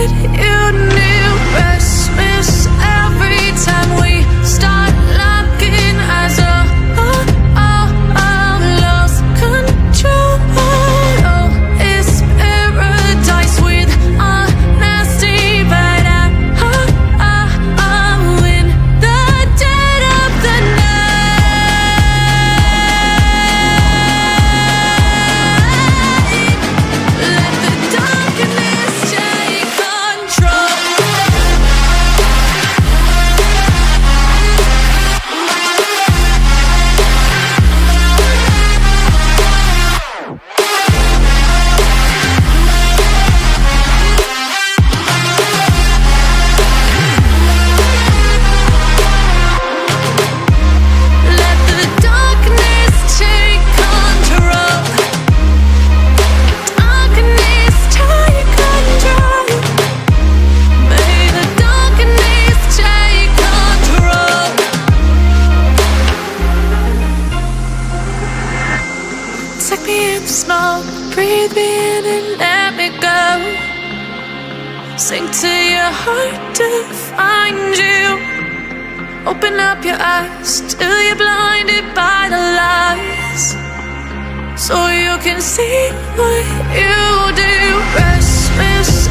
what you knew. Restless every time we start locking eyes. Lost control. Oh, it's paradise with honesty, but I'm in the dead of the night. Let the darkness take control. Let the darkness take control. Darkness take control. May the darkness take control. Take me in the smoke, breathe me in and let me go. Sink to your heart to find you. Open up your eyes till you're blinded by the lies, so you can see what you do. Restless